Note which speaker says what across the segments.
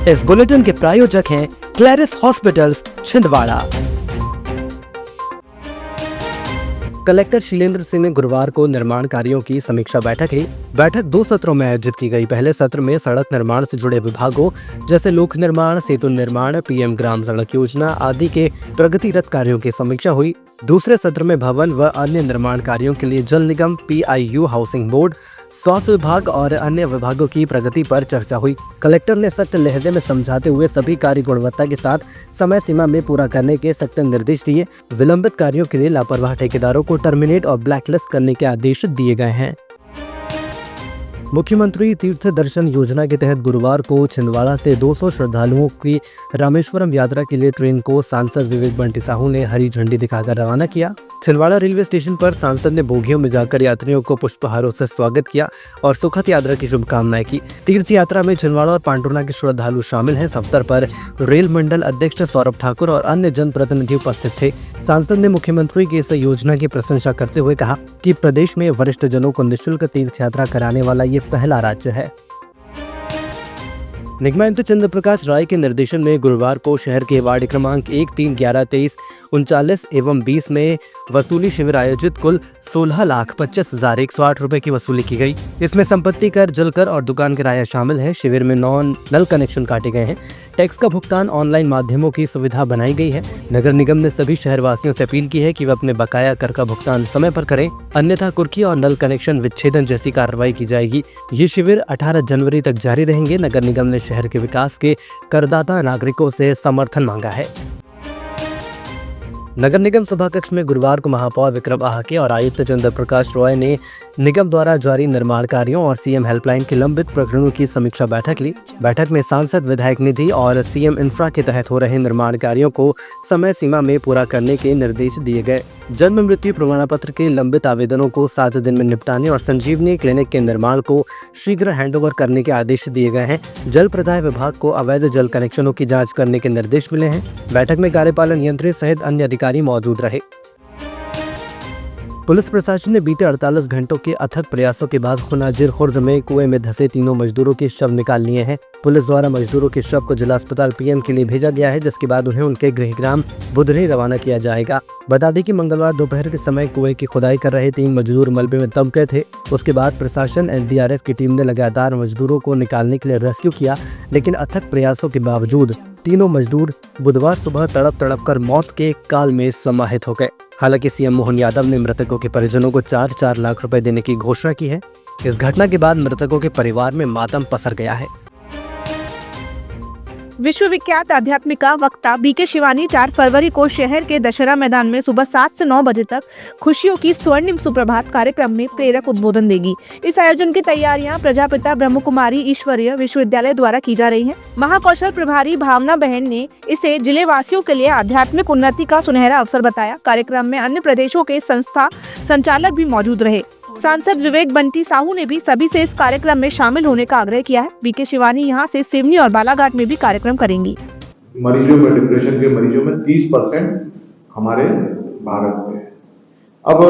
Speaker 1: इस बुलेटिन के प्रायोजक हैं Clarice hospitals Chhindwara. Collector Shilendra Singh ने गुरुवार को निर्माण कार्यों की समीक्षा बैठक ली। बैठक 2 सत्रों में आयोजित की गई। पहले सत्र में सड़क निर्माण से जुड़े विभागों जैसे लोक निर्माण, सेतु निर्माण, पीएम ग्राम सड़क योजना आदि के प्रगतिरत कार्यों की समीक्षा हुई। दूसरे सत्र में भवन व अन्य निर्माण कार्यों के लिए जल निगम, पीआईयू, हाउसिंग बोर्ड, स्वास्थ्य विभाग और अन्य विभागों की प्रगति पर चर्चा हुई। कलेक्टर ने सख्त लहजे में समझाते हुए सभी कार्य गुणवत्ता के साथ समय सीमा में पूरा करने के सख्त निर्देश दिए। विलंबित कार्यों के लिए लापरवाह ठेकेदारों को टर्मिनेट और ब्लैकलिस्ट करने के आदेश दिए गए हैं। मुख्यमंत्री तीर्थ दर्शन योजना के तहत गुरुवार को छिंदवाड़ा से 200 श्रद्धालुओं की रामेश्वरम यात्रा के लिए ट्रेन को सांसद विवेक बंटी साहू ने हरी झंडी दिखाकर रवाना किया। छिंदवाड़ा रेलवे स्टेशन पर सांसद ने बोगियों में जाकर यात्रियों को पुष्पहारों से स्वागत किया और सुखद यात्रा की शुभकामनाएं की। तीर्थ यात्रा में छिंदवाड़ा और पांडुर्ना के श्रद्धालु शामिल हैं। इस अवसर पर रेल मंडल अध्यक्ष सौरभ ठाकुर और अन्य जनप्रतिनिधि उपस्थित थे। सांसद ने मुख्यमंत्री की इस योजना की प्रशंसा करते हुए कहा कि प्रदेश में वरिष्ठ जनों को निःशुल्क तीर्थ यात्रा कराने वाला ये पहला राज्य है। निगमायुक्त चंद्र प्रकाश राय के निर्देशन में गुरुवार को शहर के वार्ड क्रमांक 1, 3, 11, 23, 39 एवं 20 में वसूली शिविर आयोजित कुल 16,25,108 रुपए की वसूली की गई। इसमें संपत्ति कर, जल कर और दुकान किराया शामिल है। शिविर में 9 नल कनेक्शन काटे गए हैं। टैक्स का भुगतान ऑनलाइन माध्यमों की सुविधा बनाई गई है। नगर निगम ने सभी शहरवासियों से अपील की है कि वे अपने बकाया कर का भुगतान समय पर करें, अन्यथा कुर्की और नल कनेक्शन विच्छेदन जैसी कार्रवाई की जाएगी। ये शिविर 18 जनवरी तक जारी रहेंगे। नगर निगम ने शहर के विकास के करदाता नागरिकों से समर्थन मांगा है। नगर निगम सभाकक्ष में गुरुवार को महापौर विक्रम आहाके और आयुक्त चंद्र प्रकाश रॉय ने निगम द्वारा जारी निर्माण कार्यों और सीएम हेल्पलाइन के लंबित प्रकरणों की समीक्षा बैठक ली। बैठक में सांसद विधायक निधि और सीएम इंफ्रा के तहत हो रहे निर्माण कार्यों को समय सीमा में पूरा करने के निर्देश दिए गए। जन्म मृत्यु प्रमाण पत्र के लंबित आवेदनों को 7 दिन में निपटाने और संजीवनी क्लिनिक के निर्माण को शीघ्र हैंडओवर करने के आदेश दिए गए हैं। जल प्रदाय विभाग को अवैध जल कनेक्शनों की जांच करने के निर्देश मिले हैं। बैठक में कार्यपालन यंत्री सहित अन्य अधिकारी मौजूद रहे। पुलिस प्रशासन ने बीते 48 घंटों के अथक प्रयासों के बाद खुनाजिर खुर्द में कुएं में धंसे 3 मजदूरों के शव निकाल लिए हैं। पुलिस द्वारा मजदूरों के शव को जिला अस्पताल पीएम के लिए भेजा गया है, जिसके बाद उन्हें उनके गृहग्राम बुधनी रवाना किया जाएगा। बता दें कि मंगलवार दोपहर के समय कुएं की खुदाई कर रहे 3 मजदूर मलबे में दब गए थे। उसके बाद प्रशासन एनडीआरएफ की टीम ने लगातार मजदूरों को निकालने के लिए रेस्क्यू किया, लेकिन अथक प्रयासों के बावजूद तीनों मजदूर बुधवार सुबह तड़प कर मौत के काल में समाहित हो गए। हालांकि सीएम मोहन यादव ने मृतकों के परिजनों को 4-4 लाख रुपए देने की घोषणा की है। इस घटना के बाद मृतकों के परिवार में मातम पसर गया है।
Speaker 2: विश्वविख्यात आध्यात्मिका वक्ता बीके शिवानी 4 फरवरी को शहर के दशहरा मैदान में सुबह 7 से 9 बजे तक खुशियों की स्वर्णिम सुप्रभात कार्यक्रम में प्रेरक उद्बोधन देगी। इस आयोजन की तैयारियां प्रजापिता ब्रह्म कुमारी ईश्वरीय विश्वविद्यालय द्वारा की जा रही हैं। महाकौशल प्रभारी भावना बहन ने इसे जिले वासियों के लिए आध्यात्मिक उन्नति का सुनहरा अवसर बताया। कार्यक्रम में अन्य प्रदेशों के संस्था संचालक भी मौजूद रहे। सांसद विवेक बंटी साहू ने भी सभी से इस कार्यक्रम में शामिल होने का आग्रह किया है। बीके शिवानी यहां से सिवनी और बालाघाट में भी कार्यक्रम करेंगी।
Speaker 3: मरीजों में, डिप्रेशन के मरीजों में 30% हमारे भारत में। अब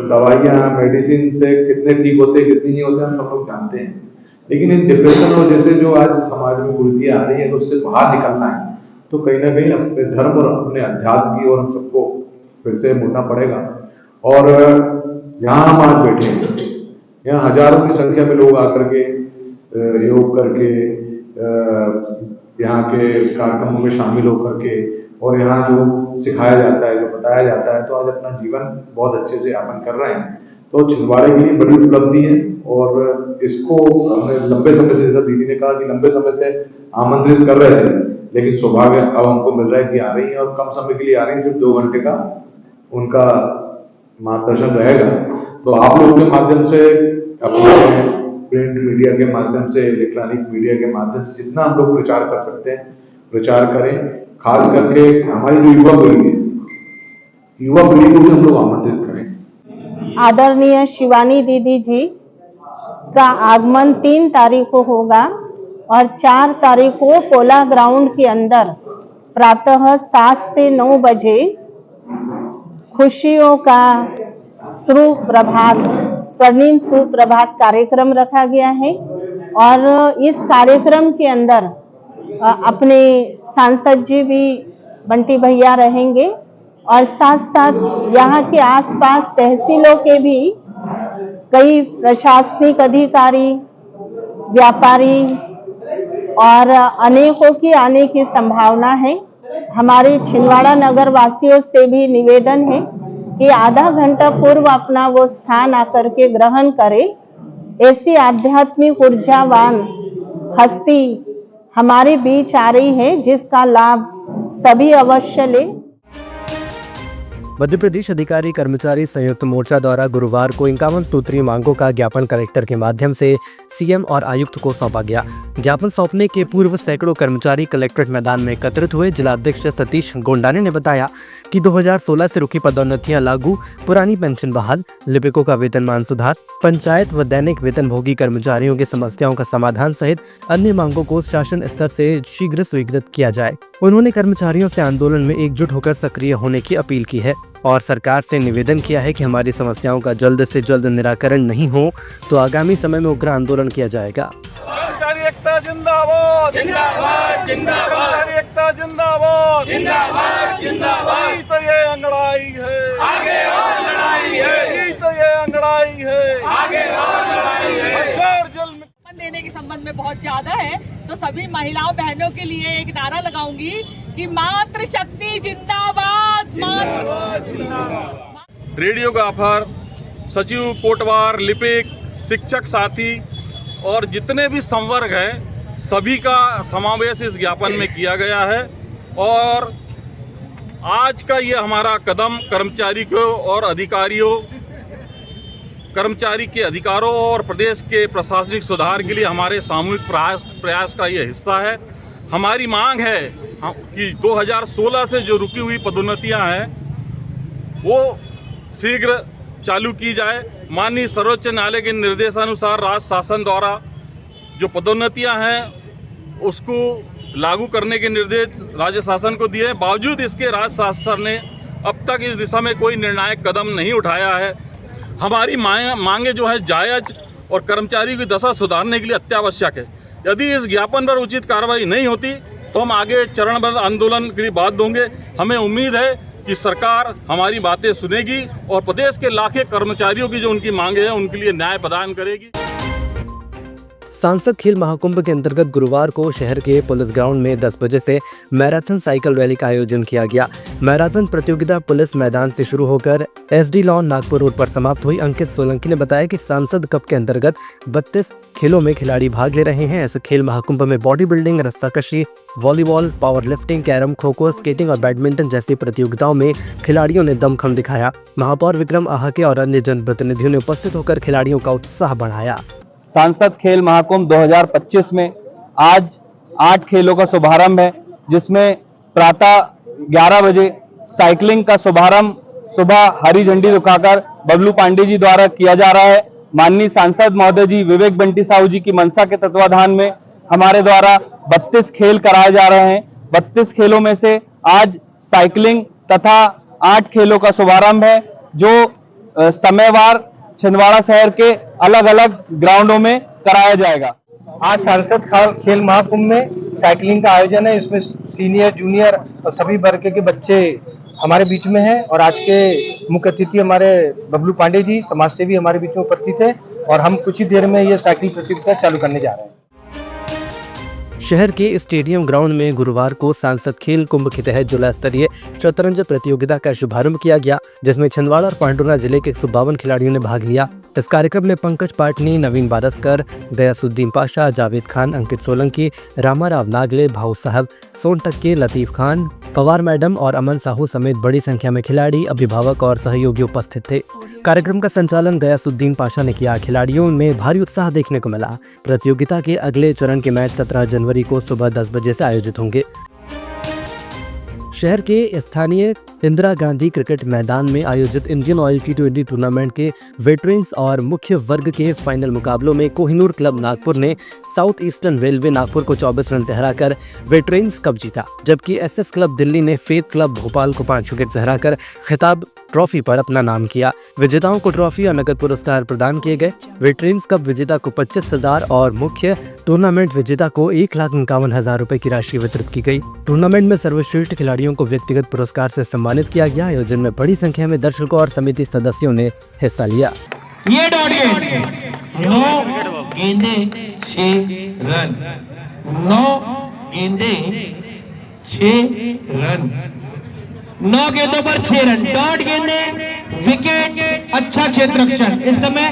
Speaker 3: दवाइयाँ, मेडिसिन से कितने ठीक होते हैं, कितने नहीं होते हम सब लोग जानते हैं, लेकिन इन डिप्रेशन और जैसे जो आज समाज में कुरीतियाँ आ रही है, तो उससे बाहर निकलना है तो कहीं ना कहीं अपने धर्म और अपने अध्यात्म की ओर हम सबको फिर से मुड़ना पड़ेगा। और यहाँ हम आज बैठे हैं, यहाँ हजारों की संख्या में लोग आकर के योग करके यहाँ के कार्यक्रमों में शामिल होकर के और यहाँ जो सिखाया जाता है, जो बताया जाता है, तो आज अपना जीवन बहुत अच्छे से यापन कर रहे हैं। तो छिंदवाड़े के लिए बड़ी उपलब्धि है और इसको हमने लंबे समय से, जैसा दीदी ने कहा कि लंबे समय से आमंत्रित कर रहे थे, लेकिन सौभाग्य अब हमको मिल रहा है कि आ रही है और कम समय के लिए आ रही है। सिर्फ 2 घंटे का उनका मार्गदर्शन रहेगा। तो आप लोगों के माध्यम से, अपने प्रिंट मीडिया के माध्यम से, इलेक्ट्रॉनिक मीडिया के माध्यम से जितना हम लोग प्रचार कर सकते हैं प्रचार करें। खास करके हमारी जो युवा पीढ़ी है, युवा पीढ़ी को भी हम लोग आमंत्रित करें।
Speaker 4: आदरणीय शिवानी दीदी जी का आगमन 3 तारीख को होगा और 4 तारीख को पोला ग्राउंड के अंदर प्रातः 7 से 9 बजे खुशियों का स्वर्णिम सुप्रभात कार्यक्रम रखा गया है। और इस कार्यक्रम के अंदर अपने सांसद जी भी बंटी भैया रहेंगे और साथ साथ यहाँ के आसपास तहसीलों के भी कई प्रशासनिक अधिकारी, व्यापारी और अनेकों की आने की संभावना है। हमारे छिंदवाड़ा नगर वासियों से भी निवेदन है कि आधा घंटा पूर्व अपना वो स्थान आकर के ग्रहण करें। ऐसी आध्यात्मिक ऊर्जावान हस्ती हमारे बीच आ रही है जिसका लाभ सभी अवश्य लें।
Speaker 1: मध्य प्रदेश अधिकारी कर्मचारी संयुक्त मोर्चा द्वारा गुरुवार को 51 सूत्रीय मांगों का ज्ञापन कलेक्टर के माध्यम से सीएम और आयुक्त को सौंपा गया। ज्ञापन सौंपने के पूर्व सैकड़ों कर्मचारी कलेक्ट्रेट मैदान में एकत्रित हुए। जिलाध्यक्ष सतीश गोंडाने ने बताया कि 2016 से रुकी पदोन्नतियां लागू, पुरानी पेंशन बहाल, लिपिकों का वेतनमान सुधार, पंचायत व दैनिक वेतनभोगी कर्मचारियों की समस्याओं का समाधान सहित अन्य मांगों को शासन स्तर से शीघ्र स्वीकृत किया जाए। उन्होंने कर्मचारियों से आंदोलन में एकजुट होकर सक्रिय होने की अपील की है और सरकार से निवेदन किया है कि हमारी समस्याओं का जल्द से जल्द निराकरण नहीं हो तो आगामी समय में उग्र आंदोलन किया जाएगा।
Speaker 5: कर्मचारी एकता जिंदाबाद जिंदाबाद जिंदाबाद, एकता जिंदाबाद जिंदाबाद जिंदाबाद। यही तो ये अंगड़ाई है, आगे और लड़ाई है। यही तो ये अंगड़ाई है, आगे और लड़ाई है।
Speaker 6: देने के संबंध में बहुत ज्यादा है तो सभी महिलाओं बहनों के लिए एक नारा लगाऊंगी कि मातृशक्ति जिंदाबाद।
Speaker 5: रेडियोग्राफर, सचिव, कोटवार, लिपिक, शिक्षक साथी और जितने भी संवर्ग हैं सभी का समावेश इस ज्ञापन में किया गया है। और आज का ये हमारा कदम कर्मचारी को और अधिकारियों, कर्मचारी के अधिकारों और प्रदेश के प्रशासनिक सुधार के लिए हमारे सामूहिक प्रयास का ये हिस्सा है। हमारी मांग है कि 2016 से जो रुकी हुई पदोन्नतियां हैं वो शीघ्र चालू की जाए। माननीय सर्वोच्च न्यायालय के निर्देशानुसार राज्य शासन द्वारा जो पदोन्नतियां हैं उसको लागू करने के निर्देश राज्य शासन को दिए। बावजूद इसके राज्य शासन ने अब तक इस दिशा में कोई निर्णायक कदम नहीं उठाया है। हमारी मांगे जो है जायज और कर्मचारी की दशा सुधारने के लिए अत्यावश्यक है। यदि इस ज्ञापन पर उचित कार्रवाई नहीं होती तो हम आगे चरणबद्ध आंदोलन के लिए बात देंगे। हमें उम्मीद है कि सरकार हमारी बातें सुनेगी और प्रदेश के लाखों कर्मचारियों की जो उनकी मांगे हैं उनके लिए न्याय प्रदान करेगी।
Speaker 1: सांसद खेल महाकुंभ के अंतर्गत गुरुवार को शहर के पुलिस ग्राउंड में 10 बजे से मैराथन साइकिल रैली का आयोजन किया गया। मैराथन प्रतियोगिता पुलिस मैदान से शुरू होकर एसडी लॉन नागपुर रोड पर समाप्त हुई। अंकित सोलंकी ने बताया कि सांसद कप के अंतर्गत 32 खेलों में खिलाड़ी भाग ले रहे हैं। ऐसे खेल महाकुंभ में बॉडी बिल्डिंग, रस्साकशी, volleyball, power lifting, carrom, kho kho, skating और बैडमिंटन जैसी प्रतियोगिताओं में खिलाड़ियों ने दमखम दिखाया। महापौर विक्रम आहके और अन्य जनप्रतिनिधियों ने उपस्थित होकर खिलाड़ियों का उत्साह बढ़ाया।
Speaker 7: सांसद खेल महाकुंभ 2025 में आज 8 खेलों का शुभारंभ है, जिसमें प्रातः 11 बजे साइकिलिंग का शुभारंभ सुबह हरी झंडी दिखाकर बबलू पांडे जी द्वारा किया जा रहा है। माननीय सांसद महोदय जी विवेक बंटी साहू जी की मंशा के तत्वाधान में हमारे द्वारा 32 खेल कराए जा रहे हैं। 32 खेलों में से आज साइकिलिंग तथा 8 खेलों का शुभारंभ है, जो समयवार छिंदवाड़ा शहर के अलग अलग ग्राउंडों में कराया जाएगा।
Speaker 8: आज सांसद खेल महाकुंभ में साइकिलिंग का आयोजन है। इसमें सीनियर, जूनियर और सभी वर्ग के बच्चे हमारे बीच में हैं और आज के मुख्य अतिथि हमारे बबलू पांडे जी समाज सेवी हमारे बीच में उपस्थित है और हम कुछ ही देर में ये साइकिल प्रतियोगिता चालू करने जा रहे हैं।
Speaker 1: शहर के स्टेडियम ग्राउंड में गुरुवार को सांसद खेल कुंभ के तहत जिला स्तरीय शतरंज प्रतियोगिता का शुभारंभ किया गया, जिसमें छिंदवाड़ा और पांडुरा जिले के 152 खिलाड़ियों ने भाग लिया। इस कार्यक्रम में पंकज पाटनी, नवीन बारस्कर, गयासुद्दीन पाशा, जावेद खान, अंकित सोलंकी, रामाराव नागले, भाऊ साहब, सोनटक्के, लतीफ खान, पवार मैडम और अमन साहू समेत बड़ी संख्या में खिलाड़ी, अभिभावक और सहयोगी उपस्थित थे। कार्यक्रम का संचालन गयासुद्दीन पाशा ने किया। खिलाड़ियों में भारी उत्साह देखने को मिला। प्रतियोगिता के अगले चरण के मैच 17 जनवरी को सुबह 10 बजे से आयोजित होंगे। शहर के स्थानीय इंदिरा गांधी क्रिकेट मैदान में आयोजित इंडियन ऑयल T20 टूर्नामेंट के वेटरन्स और मुख्य वर्ग के फाइनल मुकाबलों में कोहिनूर क्लब नागपुर ने साउथ ईस्टर्न रेलवे नागपुर को 24 रन से हराकर वेटरन्स कप जीता, जबकि SS क्लब दिल्ली ने फेथ क्लब भोपाल को 5 विकेट से हराकर खिताब ट्रॉफी पर अपना नाम किया। विजेताओं को ट्रॉफी और नकद पुरस्कार प्रदान किए गए। वेटरन्स कप विजेता को 25,000 और मुख्य टूर्नामेंट विजेता को 1,51,000 रुपए की राशि वितरित की गई। टूर्नामेंट में सर्वश्रेष्ठ खिलाड़ियों को व्यक्तिगत पुरस्कार से सम्मानित किया गया। आयोजन में बड़ी संख्या में दर्शकों और समिति सदस्यों ने हिस्सा लिया।
Speaker 9: ये डॉट गेंद 9 गेंदे 6 रन, 9 गेंदे 6 रन, 9 गेंदों पर 6 रन, डॉट गेंदे, विकेट, अच्छा क्षेत्ररक्षण। इस समय